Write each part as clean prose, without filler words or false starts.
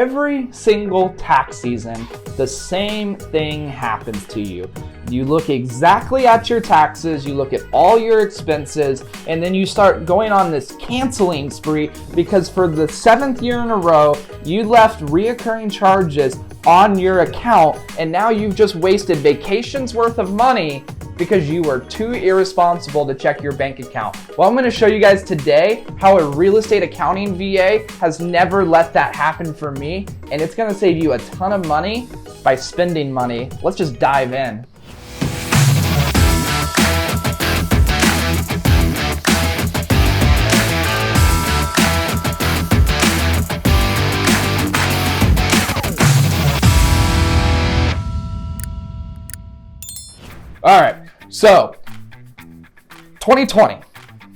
every single tax season, the same thing happens to you. You look exactly at your taxes, you look at all your expenses, and then you start going on this canceling spree because for the 7th year in a row, you left reoccurring charges on your account, and now you've just wasted vacations worth of money because you were too irresponsible to check your bank account. Well, I'm going to show you guys today how a real estate accounting VA has never let that happen for me, and it's going to save you a ton of money by spending money. Let's just dive in. All right, so 2020,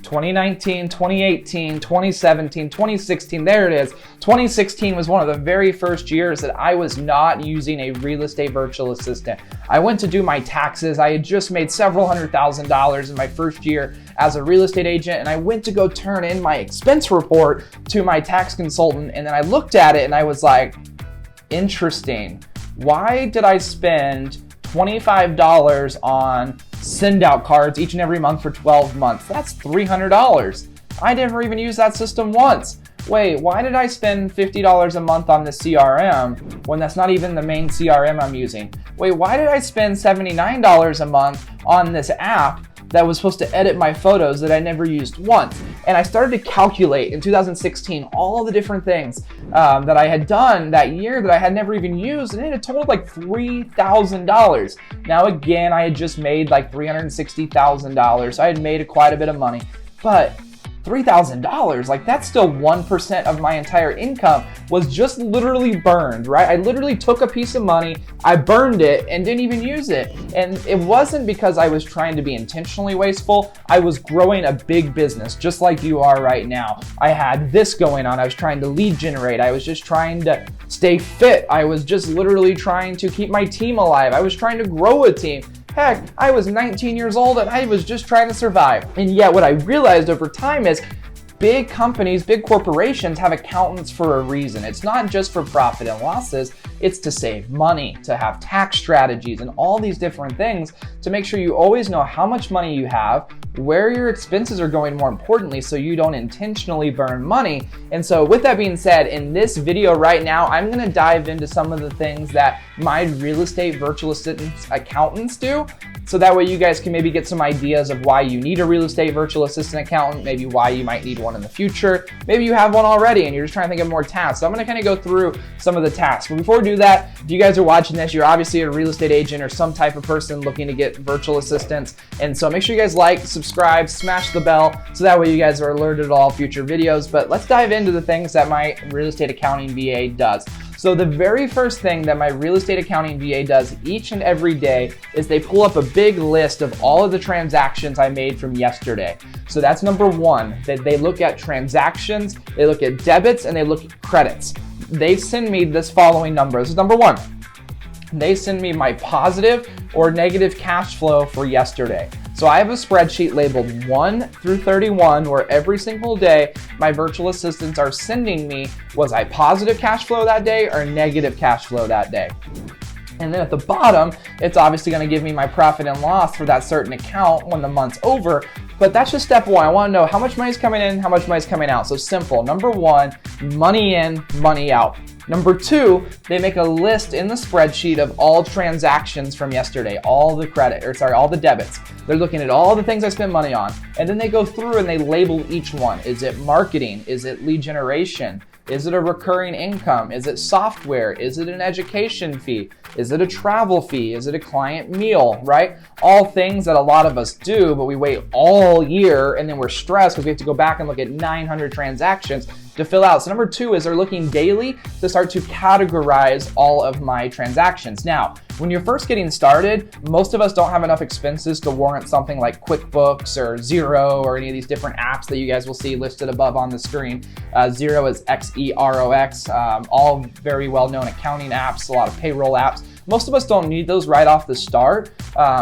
2019, 2018, 2017, 2016, there it is. 2016 was one of the very first years that I was not using a real estate virtual assistant. I went to do my taxes. I had just made several $100,000 in my first year as a real estate agent, and I went to go turn in my expense report to my tax consultant, and then I looked at it and I was like, interesting. Why did I spend $25 on send out cards each and every month for 12 months? That's $300. I never even used that system once. Wait, why did I spend $50 a month on the CRM when that's not even the main CRM I'm using? Wait, why did I spend $79 a month on this app that was supposed to edit my photos that I never used once? And I started to calculate in 2016 all the different things that I had done that year that I had never even used, and it had totaled like $3,000. Now again, I had just made like $360,000, so I had made quite a bit of money, but $3,000, like that's still 1% of my entire income was just literally burned, right? I literally took a piece of money, I burned it and didn't even use it. And it wasn't because I was trying to be intentionally wasteful. I was growing a big business just like you are right now. I had this going on. I was trying to lead generate. I was just trying to stay fit. I was just literally trying to keep my team alive. I was trying to grow a team. Heck, I was 19 years old and I was just trying to survive. And yet what I realized over time is big companies, big corporations have accountants for a reason. It's not just for profit and losses, it's to save money, to have tax strategies and all these different things to make sure you always know how much money you have, where your expenses are going more importantly, so you don't intentionally burn money. And so with that being said, in this video right now, I'm gonna dive into some of the things that my real estate virtual assistants accountants do. So that way you guys can maybe get some ideas of why you need a real estate virtual assistant accountant, maybe why you might need one in the future. Maybe you have one already and you're just trying to think of more tasks. So I'm gonna kind of go through some of the tasks. But before we do that, if you guys are watching this, you're obviously a real estate agent or some type of person looking to get virtual assistants. And so make sure you guys like, subscribe, smash the bell, so that way you guys are alerted to all future videos. But let's dive into the things that my real estate accounting VA does. So the very first thing that my real estate accounting VA does each and every day is they pull up a big list of all of the transactions I made from yesterday. So that's number one, that they look at transactions, they look at debits, and they look at credits. They send me this following number. This is number one. They send me my positive or negative cash flow for yesterday. So I have a spreadsheet labeled 1 through 31 where every single day my virtual assistants are sending me, was I positive cash flow that day or negative cash flow that day? And then at the bottom, it's obviously gonna give me my profit and loss for that certain account when the month's over. But that's just step one. I wanna know how much money's coming in, how much money's coming out. So simple. Number one, money in, money out. Number two, they make a list in the spreadsheet of all transactions from yesterday, all the debits. They're looking at all the things I spent money on. And then they go through and they label each one. Is it marketing? Is it lead generation? Is it a recurring income? Is it software? Is it an education fee? Is it a travel fee? Is it a client meal, right? All things that a lot of us do, but we wait all year and then we're stressed because we have to go back and look at 900 transactions to fill out. So number two is they're looking daily to start to categorize all of my transactions. Now, when you're first getting started, most of us don't have enough expenses to warrant something like QuickBooks or Xero or any of these different apps that you guys will see listed above on the screen. Xero is Xerox, all very well-known accounting apps, a lot of payroll apps. Most of us don't need those right off the start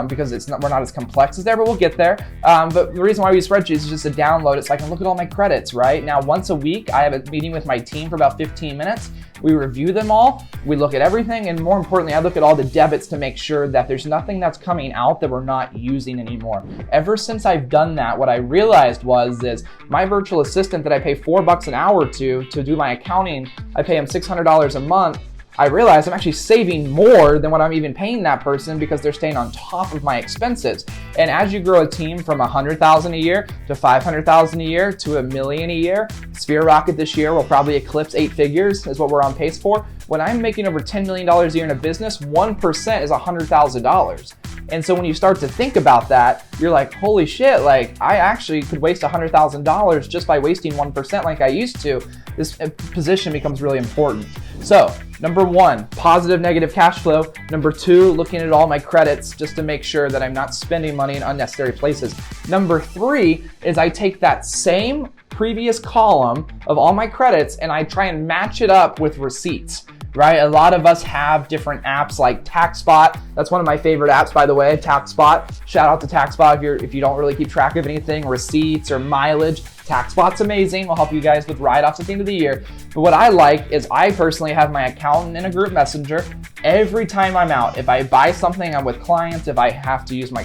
because we're not as complex as there, but we'll get there. But the reason why we use spreadsheets is just to download it so I can look at all my credits, right? Now, once a week, I have a meeting with my team for about 15 minutes. We review them all, we look at everything, and more importantly, I look at all the debits to make sure that there's nothing that's coming out that we're not using anymore. Ever since I've done that, what I realized is my virtual assistant that I pay $4 an hour to do my accounting, I pay him $600 a month. I realized I'm actually saving more than what I'm even paying that person because they're staying on top of my expenses. And as you grow a team from $100,000 a year to $500,000 a year to $1 million a year, Sphere Rocket this year will probably eclipse 8 figures is what we're on pace for. When I'm making over $10 million a year in a business, 1% is $100,000. And so when you start to think about that, you're like, holy shit, like I actually could waste $100,000 just by wasting 1% like I used to. This position becomes really important. So number 1, positive negative cash flow. Number 2, looking at all my credits just to make sure that I'm not spending money in unnecessary places. Number 3 is I take that same previous column of all my credits and I try and match it up with receipts. Right? A lot of us have different apps like TaxSpot. That's one of my favorite apps, by the way, TaxSpot. Shout out to TaxSpot if you don't really keep track of anything, receipts or mileage. TaxSpot's amazing. We'll help you guys with write-offs at the end of the year. But what I like is I personally have my accountant in a group messenger. Every time I'm out, if I buy something, I'm with clients, if I have to use my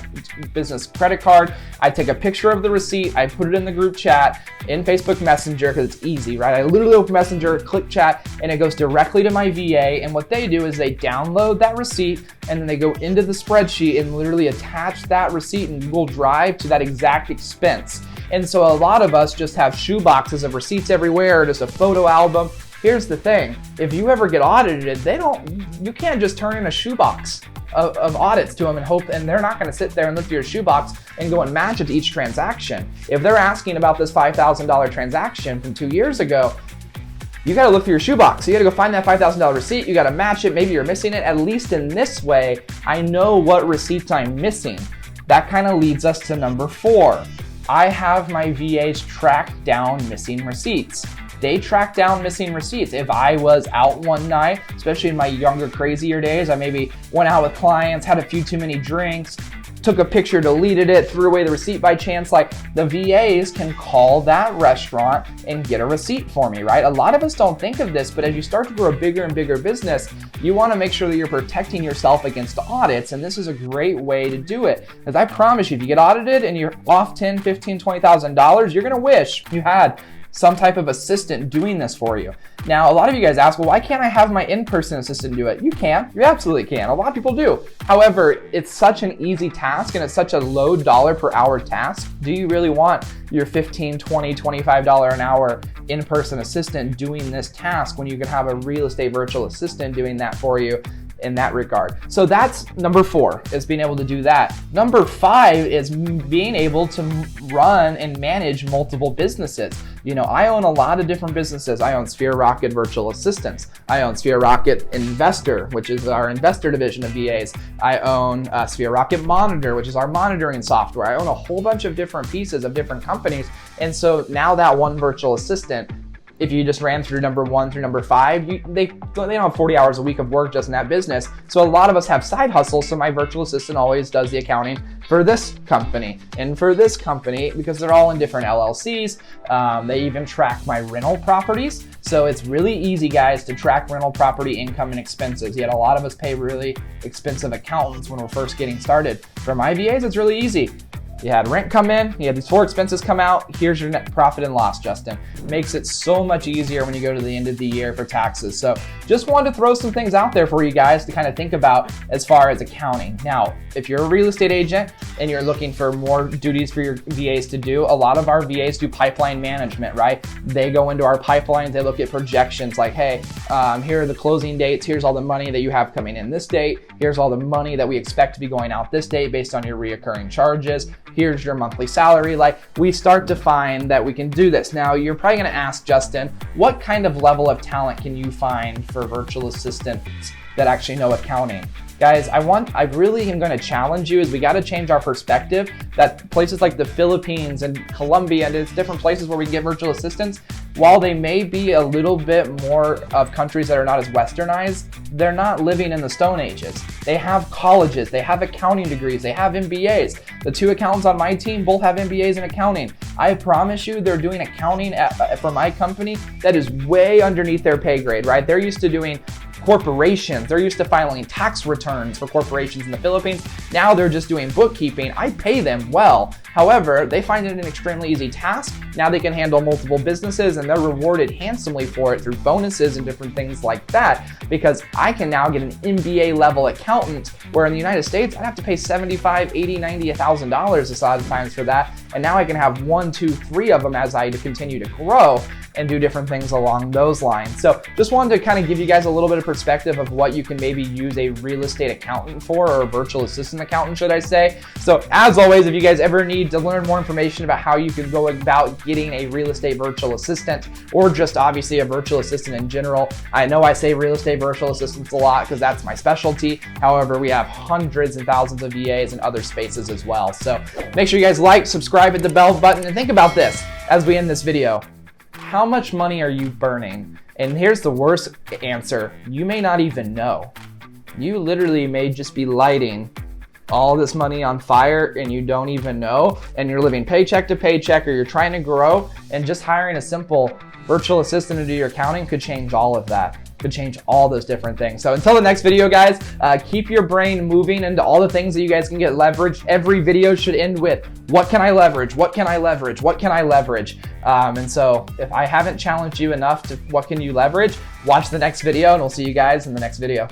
business credit card, I take a picture of the receipt, I put it in the group chat in Facebook Messenger because it's easy, right? I literally open Messenger, click chat, and it goes directly to my VA. And what they do is they download that receipt and then they go into the spreadsheet and literally attach that receipt in Google Drive to that exact expense. And so a lot of us just have shoe boxes of receipts everywhere, or just a photo album. Here's the thing, if you ever get audited, you can't just turn in a shoebox of audits to them and hope, and they're not gonna sit there and look through your shoebox and go and match it to each transaction. If they're asking about this $5,000 transaction from 2 years ago, you gotta look through your shoebox. You gotta go find that $5,000 receipt, you gotta match it, maybe you're missing it. At least in this way, I know what receipts I'm missing. That kind of leads us to number 4. I have my VAs track down missing receipts. They track down missing receipts. If I was out one night, especially in my younger, crazier days, I maybe went out with clients, had a few too many drinks, took a picture, deleted it, threw away the receipt by chance, like the VAs can call that restaurant and get a receipt for me, right? A lot of us don't think of this, but as you start to grow a bigger and bigger business, you wanna make sure that you're protecting yourself against audits, and this is a great way to do it. Because I promise you, if you get audited and you're off $10,000, $15,000, $20,000, you're gonna wish you had some type of assistant doing this for you. Now, a lot of you guys ask, well, why can't I have my in-person assistant do it? You can, you absolutely can. A lot of people do. However, it's such an easy task and it's such a low dollar per hour task. Do you really want your $15, $20, $25 an hour in-person assistant doing this task when you can have a real estate virtual assistant doing that for you in that regard? So that's number 4, is being able to do that. Number 5 is being able to run and manage multiple businesses. You know, I own a lot of different businesses. I own Sphere Rocket Virtual Assistants. I own Sphere Rocket Investor, which is our investor division of VAs. I own Sphere Rocket Monitor, which is our monitoring software. I own a whole bunch of different pieces of different companies. And so now that one virtual assistant, if you just ran through number 1 through number 5, they don't have 40 hours a week of work just in that business. So a lot of us have side hustles. So my virtual assistant always does the accounting for this company and for this company because they're all in different LLCs. They even track my rental properties. So it's really easy, guys, to track rental property income and expenses. Yet a lot of us pay really expensive accountants when we're first getting started. For my VAs, it's really easy. You had rent come in, you had these 4 expenses come out, here's your net profit and loss, Justin. Makes it so much easier when you go to the end of the year for taxes. So just wanted to throw some things out there for you guys to kind of think about as far as accounting. Now, if you're a real estate agent and you're looking for more duties for your VAs to do, a lot of our VAs do pipeline management, right? They go into our pipelines, they look at projections like, hey, here are the closing dates, here's all the money that you have coming in this date, here's all the money that we expect to be going out this date based on your reoccurring charges. Here's your monthly salary. Like, we start to find that we can do this. Now, you're probably gonna ask, Justin, what kind of level of talent can you find for virtual assistants that actually know accounting? Guys, I really am gonna challenge you is we gotta change our perspective that places like the Philippines and Colombia and it's different places where we can get virtual assistants, while they may be a little bit more of countries that are not as westernized, they're not living in the Stone Ages. They have colleges, they have accounting degrees, they have MBAs. The two accountants on my team both have MBAs in accounting. I promise you they're doing accounting for my company that is way underneath their pay grade, right? They're used to doing corporations. They're used to filing tax returns for corporations in the Philippines. Now they're just doing bookkeeping. I pay them well. However, they find it an extremely easy task. Now they can handle multiple businesses and they're rewarded handsomely for it through bonuses and different things like that, because I can now get an MBA level accountant, where in the United States, I'd have to pay $75, $80, $90, $1,000 a lot of times for that. And now I can have 1, 2, 3 of them as I continue to grow and do different things along those lines. So just wanted to kind of give you guys a little bit of perspective of what you can maybe use a real estate accountant for, or a virtual assistant accountant, should I say. So as always, if you guys ever need to learn more information about how you can go about getting a real estate virtual assistant, or just obviously a virtual assistant in general, I know I say real estate virtual assistants a lot because that's my specialty. However, we have hundreds and thousands of VAs in other spaces as well. So make sure you guys like, subscribe, hit the bell button, and think about this as we end this video. How much money are you burning? And here's the worst answer. You may not even know. You literally may just be lighting all this money on fire and you don't even know, and you're living paycheck to paycheck, or you're trying to grow, and just hiring a simple virtual assistant to do your accounting could change all of that. Could change all those different things. So until the next video, guys, keep your brain moving into all the things that you guys can get leveraged. Every video should end with, what can I leverage? What can I leverage? What can I leverage? And so if I haven't challenged you enough to what can you leverage, watch the next video and we'll see you guys in the next video.